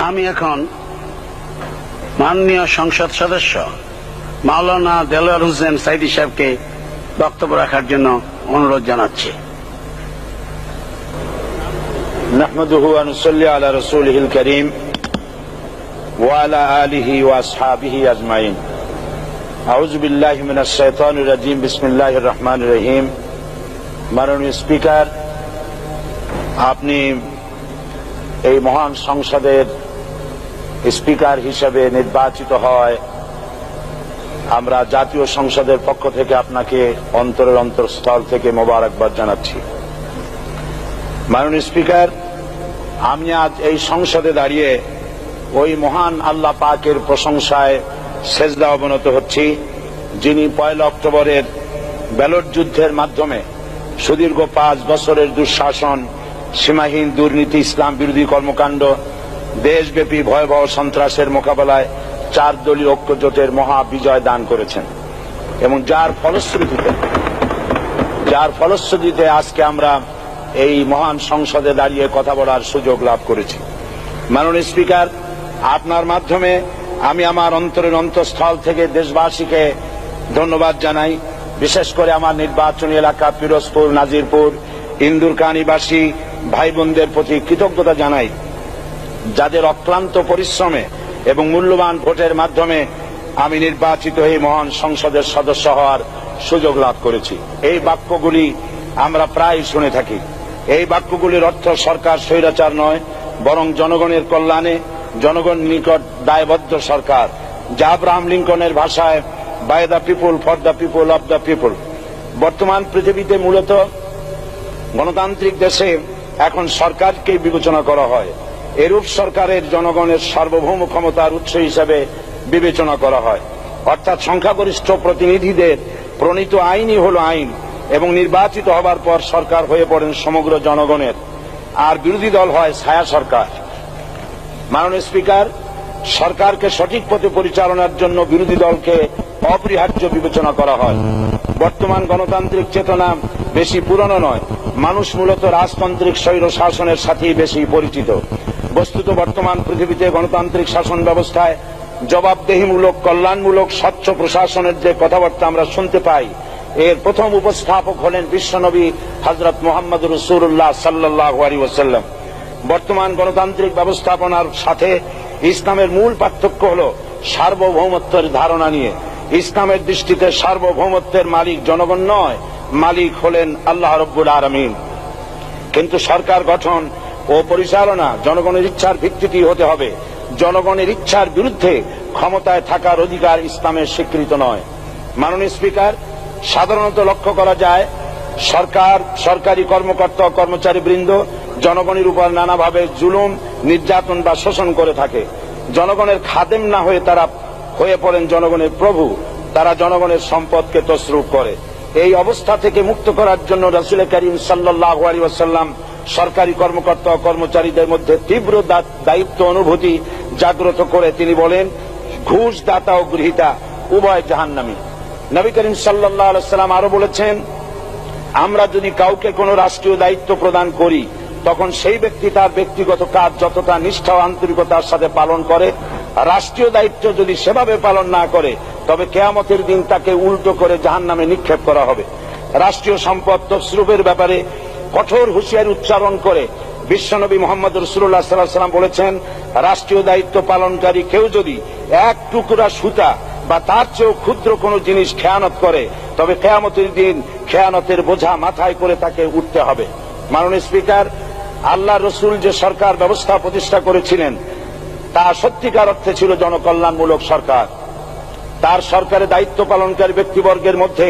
আমি এখন মাননীয় সংসদ সদস্য মাওলানা দেলোয়ার হোসেন সাইদি সাহেবকে বক্তব্য রাখার জন্য অনুরোধ জানাচ্ছি। নাহমাদুহু ওয়া নুসাল্লি আলা রাসূলিহিল কারীম ওয়া আলা আলিহি ওয়া আসহাবিহি আজমাইন। আউযু বিল্লাহি মিনাশ শাইতানির রাজীম। বিসমিল্লাহির রহমানির রহিম। মাননীয় স্পিকার, আপনি এই মহান সংসদের স্পিকার হিসেবে নির্বাচিত হয় আমরা জাতীয় সংসদের পক্ষ থেকে আপনাকে অন্তরের অন্তঃস্থল থেকে মোবারকবাদ জানাচ্ছি। মাননীয় স্পিকার, আমি আজ এই সংসদে দাঁড়িয়ে ওই মহান আল্লাহ পাকের প্রশংসায় সেজদা অবনত হচ্ছি, যিনি 1 অক্টোবরের ব্যালট যুদ্ধের মাধ্যমে সুদীর্ঘ 5 বছরের দুঃশাসন, সীমাহীন দুর্নীতি, ইসলাম বিরোধী কর্মকাণ্ড, দেশব্যাপী ভয়াবহ সন্ত্রাসের মোকাবেলায় 4 দলীয় ঐক্য জোটের মহা বিজয় দান করেছেন এবং যার ফলশ্রুতিতে আজকে আমরা এই মহান সংসদে দাঁড়িয়ে কথা বলার সুযোগ লাভ করেছি। মাননীয় স্পিকার, আপনার মাধ্যমে আমি আমার অন্তরের অন্তঃস্থল থেকে দেশবাসীকে ধন্যবাদ জানাই। বিশেষ করে আমার নির্বাচনী এলাকা পিরোজপুর, নাজিরপুর, ইন্দুরকানীবাসী ভাই বোনদের প্রতি কৃতজ্ঞতা জানাই, যাদের অক্লান্ত পরিশ্রমে এবং মূল্যবান ভোটের মাধ্যমে আমি নির্বাচিত হয়ে মহান সংসদের সদস্য হওয়ার সুযোগ লাভ করেছি। এই বাক্যগুলি আমরা প্রায় শুনে থাকি। এই বাক্যগুলির অর্থ সরকার স্বৈরাচার নয়, বরং জনগণের কল্যাণে জনগণ নিকট দায়বদ্ধ সরকার, যা আব্রাহাম লিঙ্কনের ভাষায় by the people, for the people, of the people. বর্তমান পৃথিবীতে মূলত গণতান্ত্রিক দেশে এখন সরকারকে বিবেচনা করা হয়। এরূপ সরকারের জনগণের সার্বভৌম ক্ষমতার উৎস হিসেবে বিবেচনা করা হয়, অর্থাৎ সংখ্যাগরিষ্ঠ প্রতিনিধিদের প্রণীত আইনই হল আইন এবং নির্বাচিত হবার পর সরকার হয়ে পড়েন সমগ্র জনগণের, আর বিরোধী দল হয় ছায়া সরকার। মাননীয় স্পিকার, সরকারকে সঠিক পথে পরিচালনার জন্য বিরোধী দলকে অপরিহার্য বিবেচনা করা হয়। বর্তমান গণতান্ত্রিক চেতনা বেশি পুরনো নয়, মানুষ মূলত রাজতান্ত্রিক স্বৈর শাসনের সাথেই বেশি পরিচিত। বস্তুত বর্তমান পৃথিবীতে গণতান্ত্রিক শাসন ব্যবস্থায় জবাবদেহিমূলক, কল্যাণমূলক, স্বচ্ছ প্রশাসনের যে কথাবার্তা আমরা শুনতে পাই, এর প্রথম উপস্থাপক হলেন বিশ্বনবী হযরত মুহাম্মদ রাসূলুল্লাহ সাল্লাল্লাহু আলাইহি ওয়াসাল্লাম। বর্তমান গণতান্ত্রিক ব্যবস্থাপনার সাথে ইসলামের মূল পার্থক্য হল সার্বভৌমত্বের ধারণা নিয়ে। ইসলামের দৃষ্টিতে সার্বভৌমত্বের মালিক জনগণ নয়, মালিক হলেন আল্লাহ রাব্বুল আলামিন। কিন্তু সরকার গঠন ও পরিচালনা জনগণের ইচ্ছার ভিত্তিতেই হতে হবে। জনগণের ইচ্ছার বিরুদ্ধে ক্ষমতায় থাকার অধিকার ইসলামের স্বীকৃত নয়। মাননীয় স্পিকার, সাধারণত লক্ষ্য করা যায় সরকার, সরকারি কর্মকর্তা, কর্মচারী বৃন্দ জনগণের উপর নানাভাবে জুলুম, নির্যাতন বা শোষণ করে থাকে। জনগণের খাদেম না হয়ে তারা হয়ে পড়েন জনগণের প্রভু। তারা জনগণের সম্পদকে তসরুপ করে। এই অবস্থা থেকে মুক্ত করার জন্য রাসূল করিম সাল্লাল্লাহু আলাইহি ওয়াসাল্লাম সরকারি কর্মকর্তা ও কর্মচারীদের মধ্যে তীব্র দায়িত্ব অনুভূতি জাগ্রত করে তিনি বলেন, ঘুষ দাতা ও গৃহীতা উভয় জাহান্নামী। নবী করিম সাল্লাল্লাহু আলাইহি ওয়াসাল্লাম আরো বলেছেন, আমরা যদি কাউকে কোনো রাষ্ট্রীয় দায়িত্ব প্রদান করি, তখন সেই ব্যক্তি তার ব্যক্তিগত কাজ যতটা নিষ্ঠা ও আন্তরিকতার সাথে পালন করে, রাষ্ট্রীয় দায়িত্ব যদি সেভাবে পালন না করে, তবে কিয়ামতের দিন তাকে উল্টো করে জাহান্নামে নিক্ষেপ করা হবে। রাষ্ট্রীয় সম্পদ তসরুপের ব্যাপারে কঠোর হুঁশিয়ারি উচ্চারণ করে বিশ্বনবী মুহাম্মদ রাসূলুল্লাহ সাল্লাল্লাহু আলাইহি ওয়াসাল্লাম বলেছেন, রাষ্ট্রীয় দায়িত্ব পালনকারী কেউ যদি এক টুকরা সুতা বা তার চেয়েও ক্ষুদ্র কোনো জিনিস খেয়ানত করে, তবে কিয়ামতের দিন খেয়ানতের বোঝা মাথায় করে তাকে উঠতে হবে। মাননীয় স্পিকার, আল্লাহ রসুল যে সরকার ব্যবস্থা প্রতিষ্ঠা করেছিলেন তা সত্যিকার অর্থে ছিল জনকল্যাণমূলক সরকার। তার সরকারে দায়িত্ব পালনকারী ব্যক্তিবর্গের মধ্যে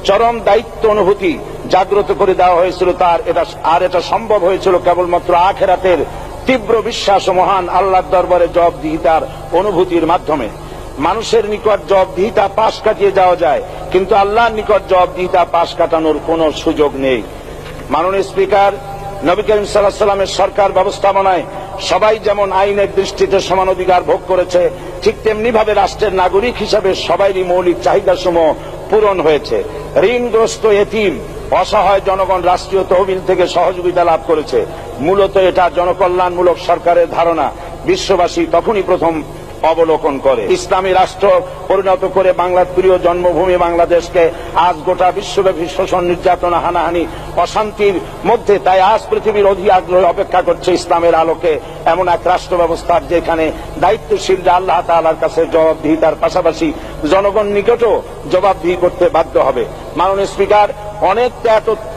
চরম দায়িত্ব অনুভূতি জাগ্রত করে দেওয়া হয়েছিল। এটা সম্ভব হয়েছিল কেবলমাত্র আখিরাতের তীব্র বিশ্বাস ও মহান আল্লাহর দরবারে জবাবদিহিতার অনুভূতির মাধ্যমে। মানুষের নিকট জবাবদিহিতা পাশ কাটিয়ে যাওয়া যায়, কিন্তু আল্লাহর নিকট জবাবদিহিতা পাশ কাটানোর কোনো সুযোগ নেই। মাননীয় স্পিকার, নবী করিম সাল্লাল্লাহু আলাইহি ওয়াসাল্লামের সরকার ব্যবস্থাপনায় সবাই যেমন আইনের দৃষ্টিতে সমান অধিকার ভোগ করেছে, ঠিক তেমনি ভাবে রাষ্ট্রের নাগরিক হিসাবে সবারই মৌলিক চাহিদাসমূহ পূরণ হয়েছে। ঋণগ্রস্ত এতিম, অসহায় জনগণ রাষ্ট্রীয় তহবিল থেকে সহযোগিতা লাভ করেছে। মূলত এটা জনকল্যাণমূলক সরকারের ধারণা। বিশ্ববাসী তখনই প্রথম অবলোকন করে। ইসলামী রাষ্ট্র পরিণত করে বাংলার প্রিয় জন্মভূমি বাংলাদেশকে আজ গোটা বিশ্বব্যাপী শোষণ, নির্যাতন, হানাহানি, অশান্তির মধ্যে, তাই আজ পৃথিবীর অধীর আগ্রহে অপেক্ষা করছে ইসলামের আলোকে এমন এক রাষ্ট্র ব্যবস্থার যেখানে দায়িত্বশীলরা আল্লাহ তাআলার কাছে জবাবদিহিতার পাশাপাশি জনগণ নিকটও জবাবদিহি করতে বাধ্য হবে। মাননীয় স্পিকার, অনেক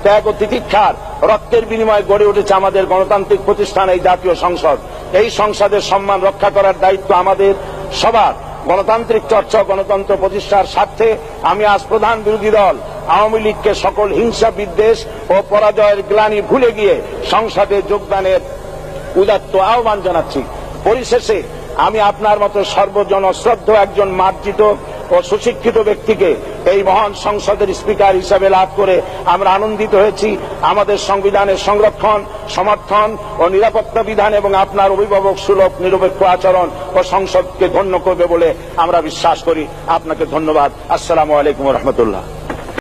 ত্যাগ ও তিতিক্ষার রক্তের বিনিময়ে গড়ে উঠেছে আমাদের গণতান্ত্রিক প্রতিষ্ঠান এই জাতীয় সংসদ। এই সংসদের সম্মান রক্ষা করার দায়িত্ব আমাদের সবার। গণতান্ত্রিক চর্চা, গণতন্ত্র প্রতিষ্ঠার স্বার্থে আমি আজ প্রধান বিরোধী দল আওয়ামী লীগকে সকল হিংসা, বিদ্বেষ ও পরাজয়ের গ্লানি ভুলে গিয়ে সংসদে যোগদানের উদাত্ত আহ্বান জানাচ্ছি। পরিশেষে আমি আপনার মতো সর্বজন শ্রদ্ধেয় একজন মার্জিত ও সুশিক্ষিত ব্যক্তিকে এই মহান সংসদের স্পিকার হিসাবে লাভ করে আমরা আনন্দিত হয়েছি। আমাদের সংবিধানের সংরক্ষণ, সমর্থন ও নিরাপত্তা বিধান এবং আপনার অভিভাবক সুলভ নিরপেক্ষ আচরণ ও সংসদকে ধন্য করবে বলে আমরা বিশ্বাস করি। আপনাকে ধন্যবাদ। আসসালামু আলাইকুম ওয়া রাহমাতুল্লাহ।